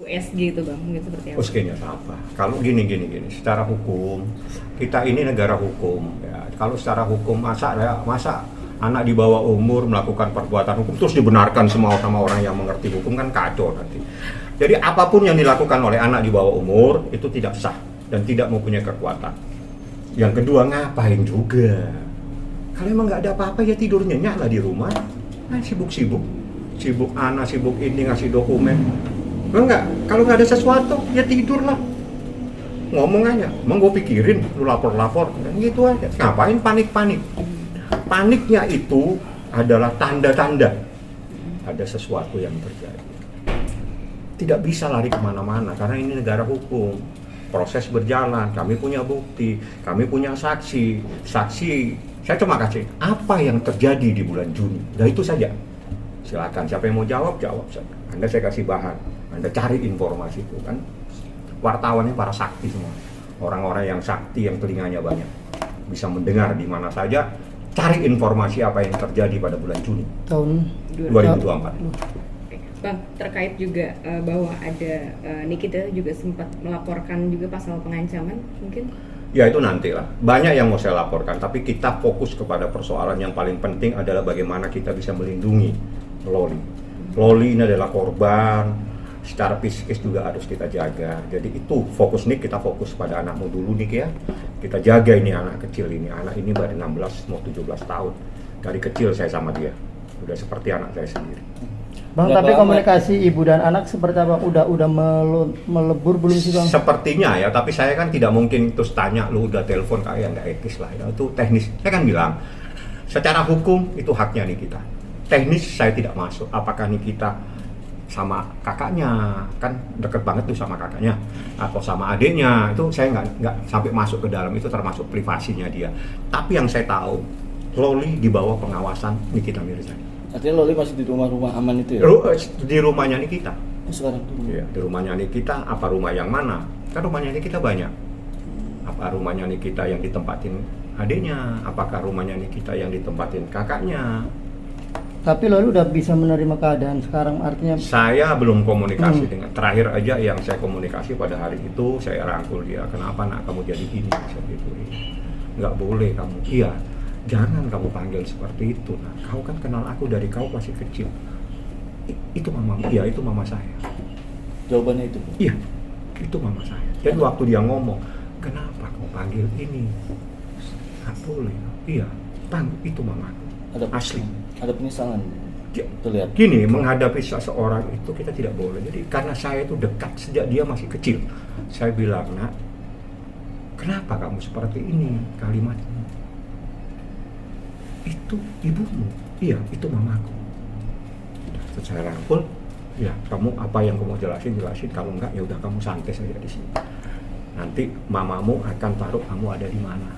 USG itu Bang, mungkin seperti apa? USG-nya apa? Kalau gini, secara hukum kita ini negara hukum. Ya. Kalau secara hukum masa anak di bawah umur melakukan perbuatan hukum terus dibenarkan semua sama orang yang mengerti hukum, kan kacau nanti. Jadi apapun yang dilakukan oleh anak di bawah umur itu tidak sah dan tidak mempunyai kekuatan. Yang kedua, ngapain juga? Kalau emang nggak ada apa-apa ya tidur nyenyak lah di rumah. Sibuk anak, sibuk ini ngasih dokumen. Enggak, kalau nggak ada sesuatu ya tidur lah. Ngomong aja, emang gue pikirin, lu lapor, gitu aja. Ngapain panik-panik? Paniknya itu adalah tanda-tanda ada sesuatu yang terjadi. Tidak bisa lari kemana-mana karena ini negara hukum. Proses berjalan, kami punya bukti, kami punya saksi. Saya cuma kasih apa yang terjadi di bulan Juni. Nah itu saja. Silakan, siapa yang mau jawab saja. Anda saya kasih bahan, Anda cari informasi itu kan. Wartawannya para sakti semua. Orang-orang yang sakti, yang telinganya banyak. Bisa mendengar di mana saja. Cari informasi apa yang terjadi pada bulan Juni tahun 2024. Bang, terkait juga bahwa ada Nikita juga sempat melaporkan juga pasal pengancaman mungkin? Ya itu nantilah. Banyak yang mau saya laporkan, tapi kita fokus kepada persoalan yang paling penting adalah bagaimana kita bisa melindungi Loli. Loli ini adalah korban, secara psikis juga harus kita jaga. Jadi itu fokus nih, kita fokus pada anakmu dulu nih ya. Kita jaga ini anak kecil ini. Anak ini baru 16 mau 17 tahun. Dari kecil saya sama dia. Udah seperti anak saya sendiri. Bang, tapi komunikasi ibu dan anak seperti apa? Udah melebur belum sih Bang? Sepertinya ya, tapi saya kan tidak mungkin terus tanya lu udah telepon kayak nggak etis lah. Ya, itu teknis. Saya kan bilang secara hukum itu haknya nih kita. Teknis saya tidak masuk. Apakah nih kita sama kakaknya, kan deket banget tuh sama kakaknya, atau sama adiknya, itu saya nggak sampai masuk ke dalam, itu termasuk privasinya dia. Tapi yang saya tahu, Loli di bawah pengawasan Nikita Mirzani. Artinya Loli masih di rumah aman itu ya? Di rumahnya Nikita. Sekarang? Iya, di rumahnya Nikita. Apa rumah yang mana? Kan rumahnya Nikita banyak. Apa rumahnya Nikita yang ditempatin adiknya? Apakah rumahnya Nikita yang ditempatin kakaknya? Tapi Loli udah bisa menerima keadaan sekarang, artinya saya belum komunikasi dengan, terakhir aja yang saya komunikasi pada hari itu saya rangkul dia, kenapa nak kamu jadi gini, saya gitu. Nggak boleh kamu, iya jangan kamu panggil seperti itu, nah kau kan kenal aku dari kau masih kecil. Itu mama, iya itu mama saya. Jawabannya itu? Iya, itu mama saya. Dan waktu dia ngomong, kenapa kamu panggil ini, nggak boleh, iya itu mamaku. Asli. Ada penyesalan terlihat. Gini, menghadapi seseorang itu kita tidak boleh. Jadi karena saya itu dekat sejak dia masih kecil. Saya bilang, nak, kenapa kamu seperti ini kalimatnya? Itu ibumu. Iya, itu mamaku. Terus saya rangkul, ya kamu apa yang kamu jelasin. Kalau enggak ya udah kamu santai saja di sini. Nanti mamamu akan taruh kamu ada di mana.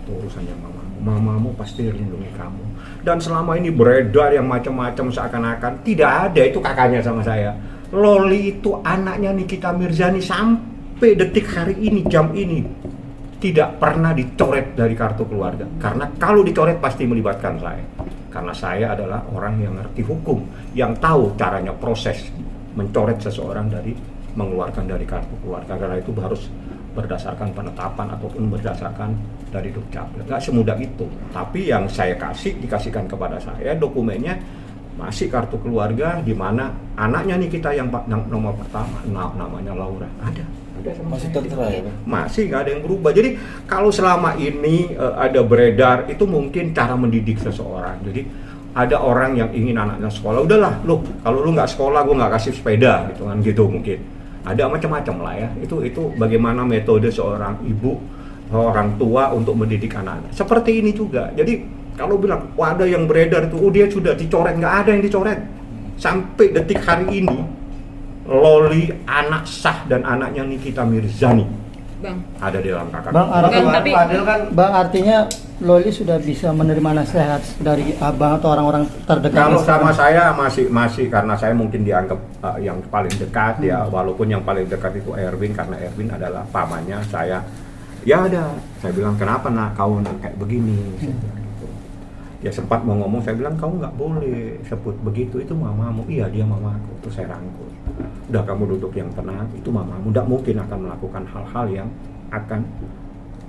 Itu urusannya mamamu. Mamamu pasti lindungi kamu. Dan selama ini beredar yang macam-macam seakan-akan tidak ada itu kakaknya sama saya. Loli itu anaknya Nikita Mirzani sampai detik hari ini, jam ini tidak pernah dicoret dari kartu keluarga. Karena kalau dicoret pasti melibatkan saya. Karena saya adalah orang yang ngerti hukum, yang tahu caranya proses mencoret seseorang dari mengeluarkan dari kartu keluarga. Karena itu harus berdasarkan penetapan ataupun berdasarkan dari Dukcapil. Nggak semudah itu. Tapi yang saya dikasihkan kepada saya dokumennya masih kartu keluarga di mana anaknya nih kita yang nomor pertama, namanya Laura. Ada Masih tertera ya? Masih nggak ada yang berubah. Jadi kalau selama ini ada beredar itu mungkin cara mendidik seseorang. Jadi ada orang yang ingin anaknya sekolah, udahlah, loh kalau lu nggak sekolah gue nggak kasih sepeda gitu kan, gitu mungkin. Ada macam-macam lah ya. Itu bagaimana metode seorang ibu, orang tua untuk mendidik anak-anak. Seperti ini juga. Jadi kalau bilang, wah ada yang beredar itu, dia sudah dicoret, nggak ada yang dicoret. Sampai detik hari ini, Loli anak sah dan anaknya Nikita Mirzani Bang. ada di dalam kakak. Bang, artinya Loli sudah bisa menerima nasihat dari abang atau orang-orang terdekat. Kalau sama saya masih karena saya mungkin dianggap yang paling dekat ya, walaupun yang paling dekat itu Erwin, karena Erwin adalah pamannya saya. Ya ada, saya bilang kenapa nak kau kayak begini, gitu. Dia sempat mau ngomong, saya bilang kamu nggak boleh sebut begitu, itu mamamu. Iya, dia mamaku. Terus saya rangkul. Udah, kamu duduk yang tenang, itu mamamu. Nggak mungkin akan melakukan hal-hal yang akan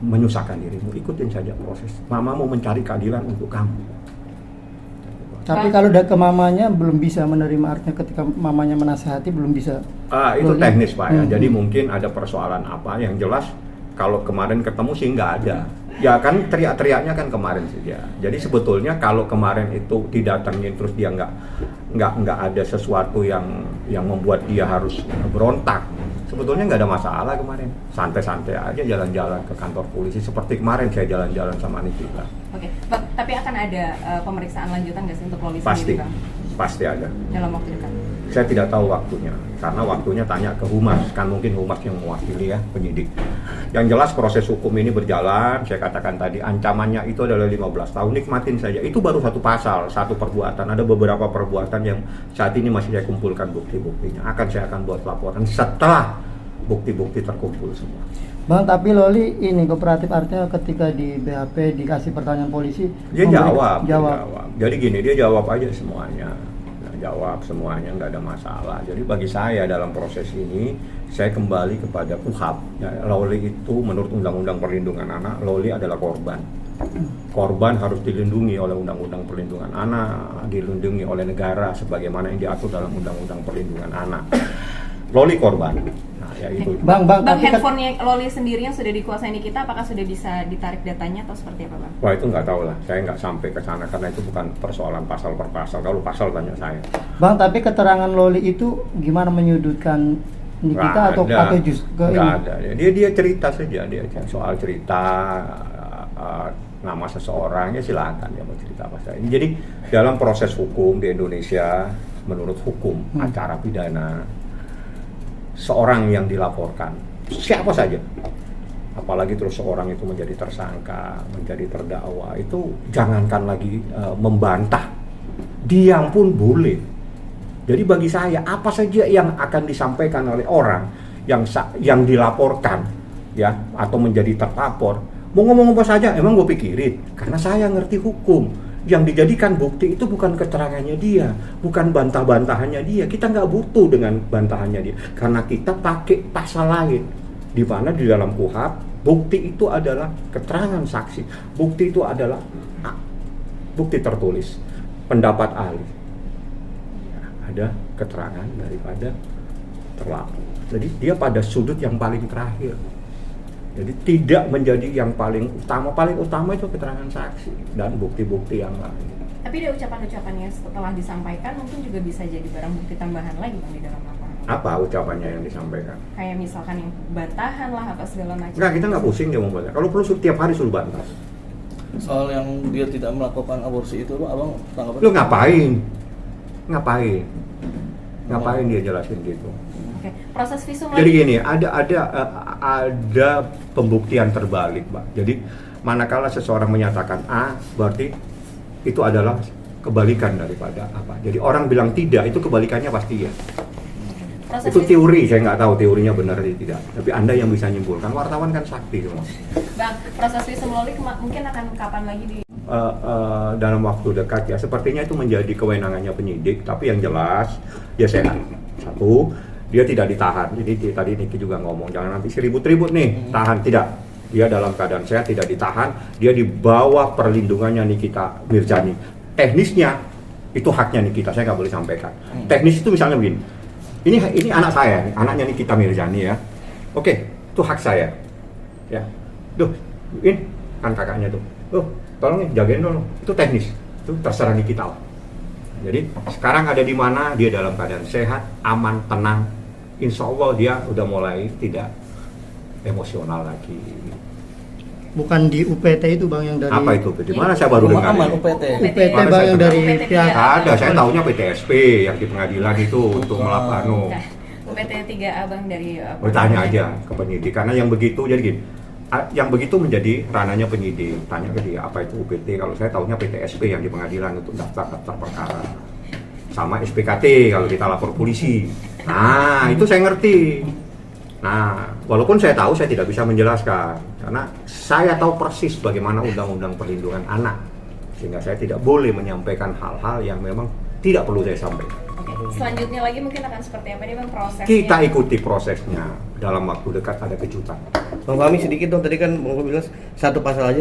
menyusahkan dirimu. Ikutin saja proses. Mamamu mencari keadilan untuk kamu. Tapi kalau udah ke mamanya belum bisa menerima, artinya ketika mamanya menasehati belum bisa. Itu teknis Pak ya. Hmm. Jadi mungkin ada persoalan apa yang jelas. Kalau kemarin ketemu sih nggak ada. Ya kan teriak-teriaknya kan kemarin sih dia. Jadi sebetulnya kalau kemarin itu didatengin terus dia nggak ada sesuatu yang membuat dia harus berontak. Sebetulnya nggak ada masalah kemarin. Santai-santai aja jalan-jalan ke kantor polisi seperti kemarin saya jalan-jalan sama Nikita. Oke, Bang, tapi akan ada pemeriksaan lanjutan nggak sih untuk Loli Pasti, sendiri, Bang? pasti ada. Dalam waktu dekat. Saya tidak tahu waktunya, karena waktunya tanya ke Humas, kan mungkin Humas yang mewakili ya, penyidik. Yang jelas proses hukum ini berjalan, saya katakan tadi ancamannya itu adalah 15 tahun, nikmatin saja. Itu baru satu pasal, satu perbuatan, ada beberapa perbuatan yang saat ini masih saya kumpulkan bukti-buktinya. Saya akan buat laporan setelah bukti-bukti terkumpul semua. Bang, tapi Loli ini kooperatif, artinya ketika di BAP dikasih pertanyaan polisi, Dia jawab. jawab. Jadi gini, dia jawab aja semuanya. Jawab semuanya, nggak ada masalah. Jadi bagi saya dalam proses ini, saya kembali kepada KUHAP. Ya, Loli itu menurut Undang-Undang Perlindungan Anak, Loli adalah korban. Korban harus dilindungi oleh Undang-Undang Perlindungan Anak, dilindungi oleh negara sebagaimana yang diatur dalam Undang-Undang Perlindungan Anak. Loli korban. Nah, ya itu. Bang, Bang, tapi handphonenya Loli sendiri yang sudah dikuasai Nikita, apakah sudah bisa ditarik datanya atau seperti apa, Bang? Wah, itu nggak tahu lah. Saya nggak sampai ke sana karena itu bukan persoalan pasal per pasal. Kalau pasal tanya saya. Bang, tapi keterangan Loli itu gimana menyudutkan Nikita atau just ke ini? Nggak ada. Dia cerita saja, dia soal cerita nama seseorang, ya silakan dia mau cerita apa saja. Jadi dalam proses hukum di Indonesia, menurut hukum acara pidana, seorang yang dilaporkan siapa saja, apalagi terus seorang itu menjadi tersangka, menjadi terdakwa, itu jangankan lagi membantah, diam pun boleh. Jadi bagi saya apa saja yang akan disampaikan oleh orang yang dilaporkan ya atau menjadi terlapor, mau ngomong apa saja emang gue pikirin, karena saya ngerti hukum. Yang dijadikan bukti itu bukan keterangannya dia, bukan bantah-bantahannya dia. Kita nggak butuh dengan bantahannya dia, karena kita pakai pasal lain, di mana di dalam KUHAP bukti itu adalah keterangan saksi, bukti itu adalah bukti tertulis, pendapat ahli, ada keterangan daripada terlapor. Jadi dia pada sudut yang paling terakhir. Jadi tidak menjadi yang paling utama itu keterangan saksi dan bukti-bukti yang lain. Tapi ada ucapan-ucapannya setelah disampaikan mungkin juga bisa jadi barang bukti tambahan lagi, Bang, di dalam laporan. Apa ucapannya yang disampaikan? Kayak misalkan yang bantahan lah apa segala macam. Enggak, kita nggak pusing dia mau bantah. Kalau perlu tiap hari suruh bantah. Soal yang dia tidak melakukan aborsi itu, abang tanggapan? Lu ngapain? Ngapain dia jelasin gitu? Oke, proses visum Jadi lagi. gini, ada pembuktian terbalik, Pak. Jadi manakala seseorang menyatakan A, berarti itu adalah kebalikan daripada apa. Jadi orang bilang tidak, itu kebalikannya pasti ya. Proses Itu visum- teori, saya nggak tahu teorinya benar atau tidak. Tapi Anda yang bisa nyimpulkan, wartawan kan sakti semua. Bang, proses visum Loli mungkin akan kapan lagi di Dalam waktu dekat ya, sepertinya itu menjadi kewenangannya penyidik, tapi yang jelas dia sehat. Satu, dia tidak ditahan. Jadi tadi Niki juga ngomong, jangan nanti ribut-ribut nih, tahan, tidak. Dia dalam keadaan sehat, tidak ditahan, dia di bawah perlindungannya Nikita Mirzani. Teknisnya itu haknya Nikita, saya nggak boleh sampaikan. Teknis itu misalnya begini, ini anak saya, anaknya Nikita Mirzani ya. Oke, itu hak saya. Ya, duh, ini kan kakaknya tuh. Tolong nih, jagain dulu. Itu teknis, itu terserah Nikita. Jadi sekarang ada di mana, dia dalam keadaan sehat, aman, tenang. Insya Allah dia udah mulai tidak emosional lagi. Bukan di UPT itu Bang yang dari Apa itu? Di mana saya baru Rumah dengar? aman ini? UPT. UPT Mana Bang saya yang dari UPT pihak tiga. Ada, saya tahunya PTSP yang di pengadilan itu untuk melakukan. Nah, UPT 3A, Bang, dari Bertanya aja ke penyidik, karena yang begitu jadi gini. Yang begitu menjadi ranahnya penyidik. Tanya ke dia apa itu UPT. Kalau saya tahunya PTSP yang di pengadilan untuk daftar perkara. Sama SPKT kalau kita lapor polisi. Nah, itu saya ngerti. Nah, walaupun saya tahu saya tidak bisa menjelaskan karena saya tahu persis bagaimana Undang-Undang Perlindungan Anak. Sehingga saya tidak boleh menyampaikan hal-hal yang memang tidak perlu saya sampaikan. Oke. Selanjutnya lagi mungkin akan seperti apa nih Bang prosesnya? Kita ikuti prosesnya, dalam waktu dekat ada kejutan. Bang Fahmi sedikit dong, tadi kan Bang Fahmi bilang satu pasal aja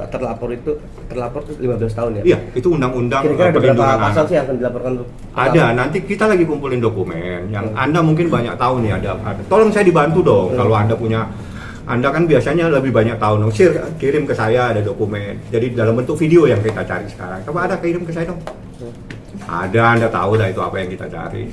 terlapor itu 15 tahun ya? Iya, itu undang-undang Kira-kira ada berapa perlindungan pasal anak. sih yang akan dilaporkan untuk Ada, nanti kita lagi kumpulin dokumen yang Anda mungkin banyak tahu nih ada. Tolong saya dibantu dong kalau Anda punya. Anda kan biasanya lebih banyak tahu dong. Kirim ke saya ada dokumen. Jadi dalam bentuk video yang kita cari sekarang. Coba ada kirim ke saya dong. Ada, Anda tahu dah itu apa yang kita cari.